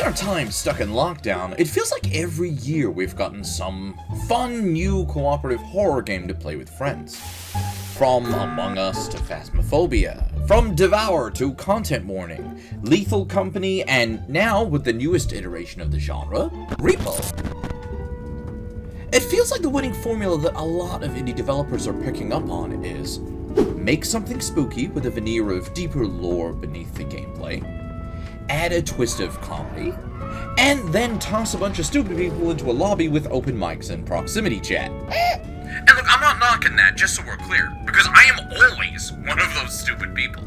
our time stuck in lockdown, it feels like every year we've gotten some fun new cooperative horror game to play with friends. From Among Us to Phasmophobia, from Devour to Content Warning, Lethal Company, and now with the newest iteration of the genre, R.E.P.O. It feels like the winning formula that a lot of indie developers are picking up on is make something spooky with a veneer of deeper lore beneath the gameplay, add a twist of comedy, and then toss a bunch of stupid people into a lobby with open mics and proximity chat. And look, I'm not knocking that, just so we're clear, because I am always one of those stupid people.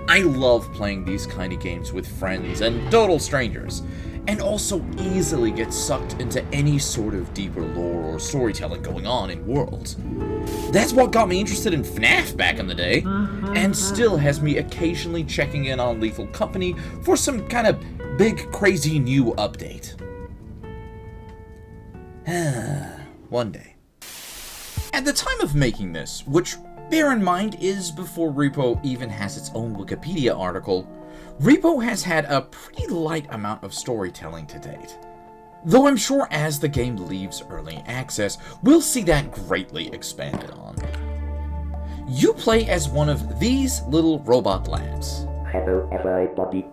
I love playing these kind of games with friends and total strangers, and also easily get sucked into any sort of deeper lore or storytelling going on in worlds. That's what got me interested in FNAF back in the day, and still has me occasionally checking in on Lethal Company for some kind of big, crazy new update. One day. At the time of making this, which, bear in mind, is before R.E.P.O even has its own Wikipedia article, R.E.P.O has had a pretty light amount of storytelling to date. Though I'm sure as the game leaves early access, we'll see that greatly expanded on. You play as one of these little robot lads. Hello everybody.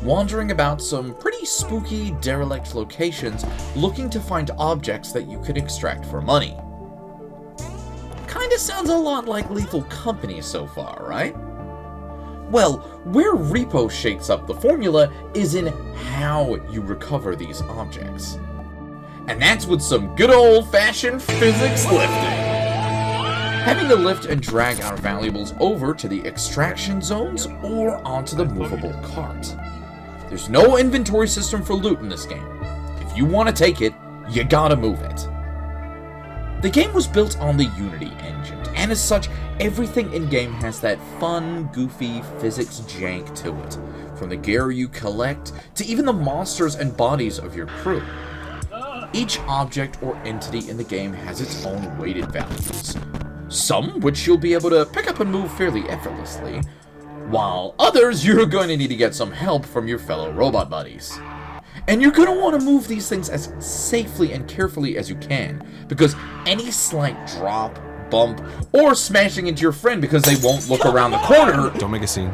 Wandering about some pretty spooky, derelict locations looking to find objects that you can extract for money. Kinda sounds a lot like Lethal Company so far, right? Well, where R.E.P.O shakes up the formula is in how you recover these objects. And that's with some good old-fashioned physics lifting. Having to lift and drag our valuables over to the extraction zones or onto the movable cart. There's no inventory system for loot in this game. If you want to take it, you gotta move it. The game was built on the Unity engine, and as such, everything in-game has that fun, goofy physics jank to it, from the gear you collect to even the monsters and bodies of your crew. Each object or entity in the game has its own weighted values, some which you'll be able to pick up and move fairly effortlessly, while others you're going to need to get some help from your fellow robot buddies. And you're going to want to move these things as safely and carefully as you can, because any slight drop, bump, or smashing into your friend because they won't look around the corner Don't make a scene.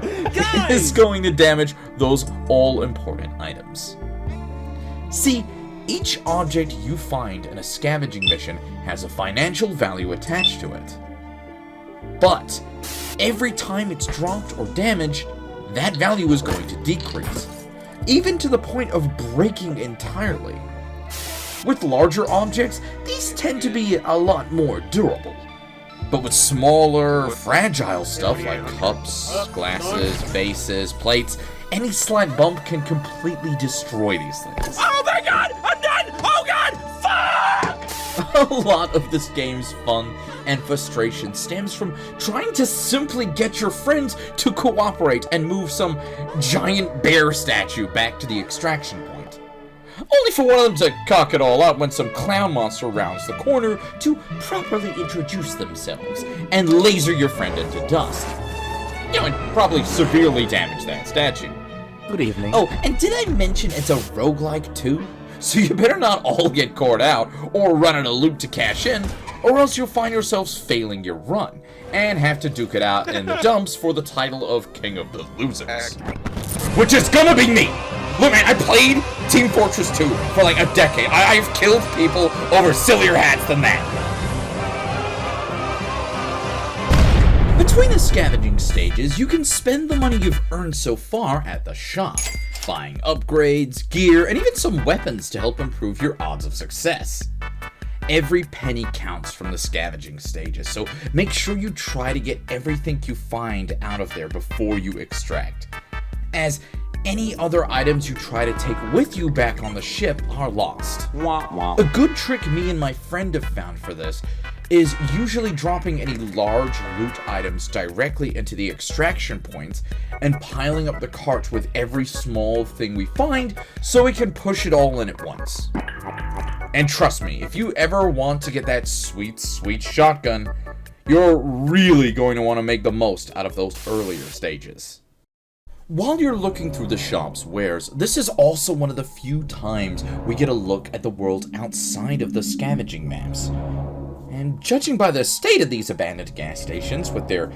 is going to damage those all-important items. See, each object you find in a scavenging mission has a financial value attached to it. But every time it's dropped or damaged, that value is going to decrease, even to the point of breaking entirely. With larger objects, these tend to be a lot more durable. But with smaller, fragile stuff like cups, glasses, vases, plates, any slight bump can completely destroy these things. Oh my god! I'm done! Oh god! Fuck! A lot of this game's fun and frustration stems from trying to simply get your friends to cooperate and move some giant bear statue back to the extraction point. Only for one of them to cock it all up when some clown monster rounds the corner to properly introduce themselves and laser your friend into dust. You know, and probably severely damage that statue. Good evening. Oh, and did I mention it's a roguelike too? So you better not all get caught out or run out of loot to cash in, or else you'll find yourselves failing your run and have to duke it out in the dumps for the title of King of the Losers. Which is gonna be me! Look man, I played Team Fortress 2 for like a decade. I've killed people over sillier hats than that. Between the scavenging stages, you can spend the money you've earned so far at the shop, buying upgrades, gear, and even some weapons to help improve your odds of success. Every penny counts from the scavenging stages, so make sure you try to get everything you find out of there before you extract, as any other items you try to take with you back on the ship are lost. A good trick me and my friend have found for this is usually dropping any large loot items directly into the extraction points and piling up the cart with every small thing we find so we can push it all in at once. And trust me, if you ever want to get that sweet, sweet shotgun, you're really going to want to make the most out of those earlier stages. While you're looking through the shop's wares, this is also one of the few times we get a look at the world outside of the scavenging maps. And judging by the state of these abandoned gas stations, with their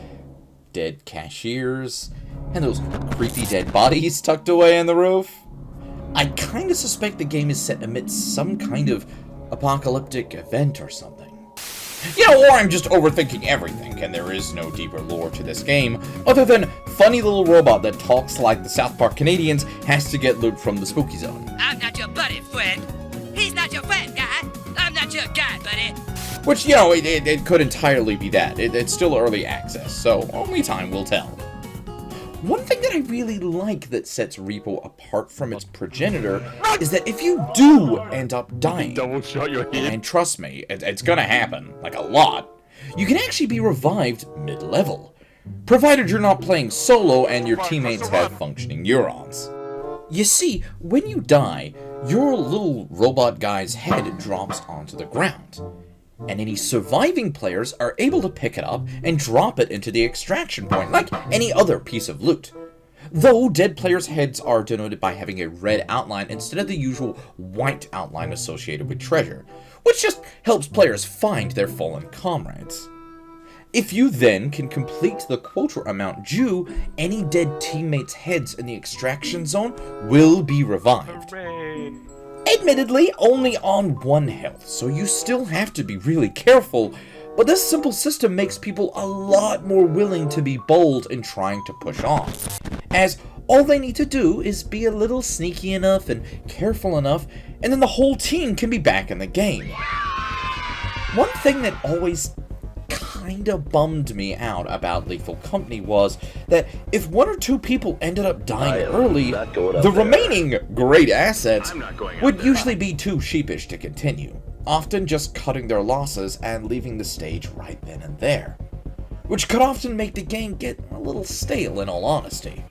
dead cashiers, and those creepy dead bodies tucked away in the roof, I kinda suspect the game is set amidst some kind of apocalyptic event or something. You know, or I'm just overthinking everything, and there is no deeper lore to this game, other than funny little robot that talks like the South Park Canadians has to get loot from the spooky zone. I'm not your buddy, friend. He's not your friend, guy. I'm not your guy, buddy. Which, you know, it could entirely be that. It's still early access, so only time will tell. One thing that I really like that sets R.E.P.O apart from its progenitor is that if you do end up dying, and trust me, it's gonna happen, like a lot, you can actually be revived mid-level, provided you're not playing solo and your teammates have functioning neurons. You see, when you die, your little robot guy's head drops onto the ground, and any surviving players are able to pick it up and drop it into the extraction point, like any other piece of loot. Though dead players' heads are denoted by having a red outline instead of the usual white outline associated with treasure, which just helps players find their fallen comrades. If you then can complete the quota amount due, any dead teammates' heads in the extraction zone will be revived. Hooray. Admittedly, only on 1 health, so you still have to be really careful, but this simple system makes people a lot more willing to be bold in trying to push on, as all they need to do is be a little sneaky enough and careful enough, and then the whole team can be back in the game. One thing that always kinda bummed me out about Lethal Company was that if 1 or 2 people ended up dying early, the remaining great assets would usually be too sheepish to continue, often just cutting their losses and leaving the stage right then and there, which could often make the game get a little stale in all honesty.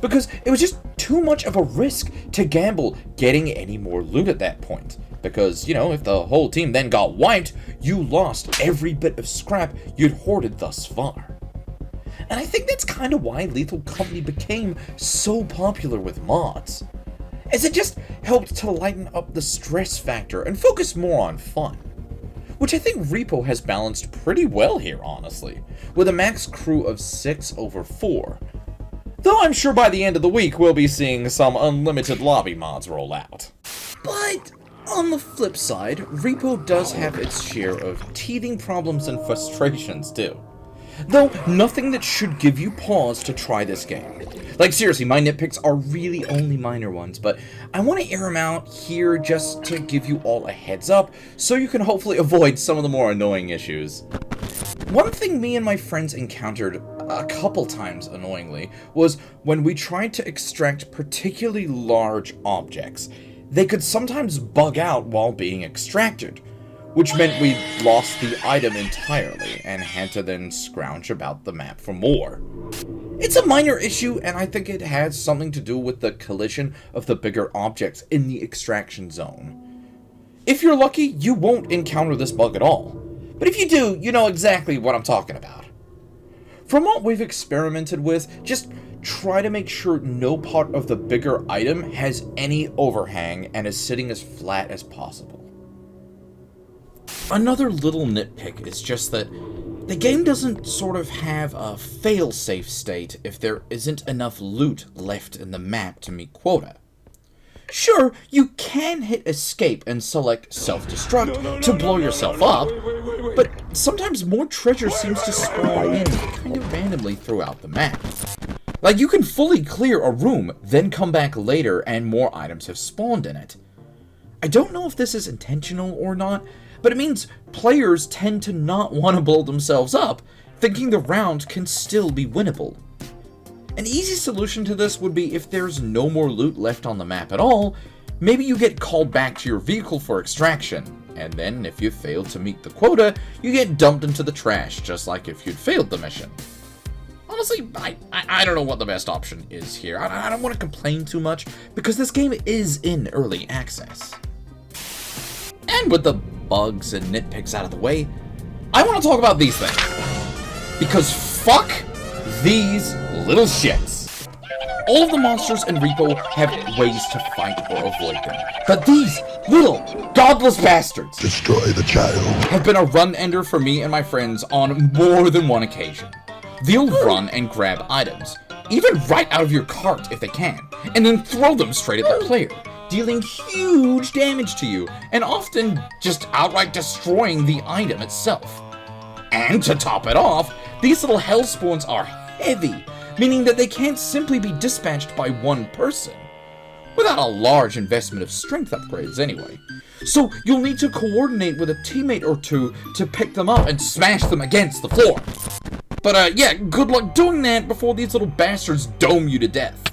Because it was just too much of a risk to gamble getting any more loot at that point. Because, you know, if the whole team then got wiped, you lost every bit of scrap you'd hoarded thus far. And I think that's kind of why Lethal Company became so popular with mods, as it just helped to lighten up the stress factor and focus more on fun. Which I think R.E.P.O has balanced pretty well here, honestly, with a max crew of 6 over 4. Though I'm sure by the end of the week we'll be seeing some unlimited lobby mods roll out. But on the flip side, R.E.P.O does have its share of teething problems and frustrations too. Though nothing that should give you pause to try this game. Like seriously, my nitpicks are really only minor ones, but I want to air them out here just to give you all a heads up, so you can hopefully avoid some of the more annoying issues. One thing me and my friends encountered a couple times annoyingly was when we tried to extract particularly large objects. They could sometimes bug out while being extracted, which meant we lost the item entirely and had to then scrounge about the map for more. It's a minor issue, and I think it has something to do with the collision of the bigger objects in the extraction zone. If you're lucky, you won't encounter this bug at all, but if you do, you know exactly what I'm talking about. From what we've experimented with, just try to make sure no part of the bigger item has any overhang and is sitting as flat as possible. Another little nitpick is just that the game doesn't sort of have a fail-safe state if there isn't enough loot left in the map to meet quota. Sure, you can hit escape and select self-destruct to blow yourself up, but sometimes more treasure seems to spawn in kind of randomly throughout the map. Like, you can fully clear a room, then come back later and more items have spawned in it. I don't know if this is intentional or not, but it means players tend to not want to blow themselves up, thinking the round can still be winnable. An easy solution to this would be if there's no more loot left on the map at all, maybe you get called back to your vehicle for extraction, and then if you fail to meet the quota, you get dumped into the trash, just like if you'd failed the mission. Honestly, I don't know what the best option is here. I don't want to complain too much, because this game is in early access. And with the bugs and nitpicks out of the way, I want to talk about these things. Because fuck these little shits. All of the monsters in REPO have ways to fight or avoid them. But these little godless bastards Destroy the child. have been a run ender for me and my friends on more than one occasion. They'll run and grab items, even right out of your cart if they can, and then throw them straight at the player, dealing huge damage to you, and often just outright destroying the item itself. And to top it off, these little hellspawns are heavy, meaning that they can't simply be dispatched by one person, without a large investment of strength upgrades anyway. So you'll need to coordinate with a teammate or two to pick them up and smash them against the floor. But yeah, good luck doing that before these little bastards dome you to death.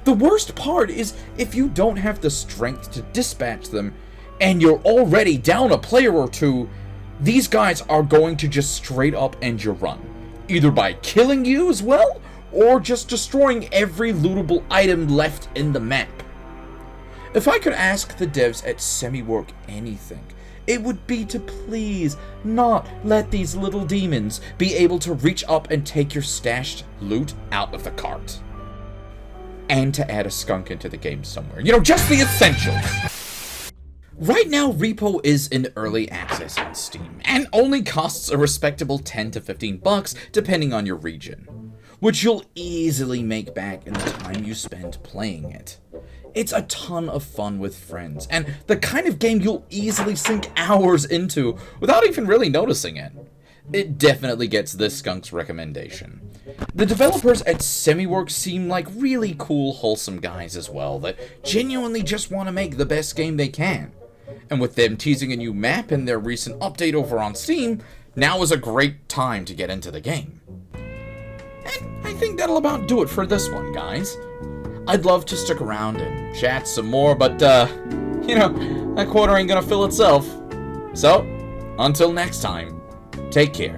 The worst part is if you don't have the strength to dispatch them, and you're already down a player or two, these guys are going to just straight up end your run. Either by killing you as well, or just destroying every lootable item left in the map. If I could ask the devs at Semi-Work anything, it would be to please not let these little demons be able to reach up and take your stashed loot out of the cart. And to add a skunk into the game somewhere. You know, just the essentials. Right now, REPO is in early access on Steam, and only costs a respectable 10 to 15 bucks depending on your region, which you'll easily make back in the time you spend playing it. It's a ton of fun with friends, and the kind of game you'll easily sink hours into without even really noticing it. It definitely gets this skunk's recommendation. The developers at Semi-Work seem like really cool, wholesome guys as well, that genuinely just want to make the best game they can. And with them teasing a new map in their recent update over on Steam, now is a great time to get into the game. And I think that'll about do it for this one, guys. I'd love to stick around and chat some more, but, you know, that quarter ain't gonna fill itself. So, until next time, take care.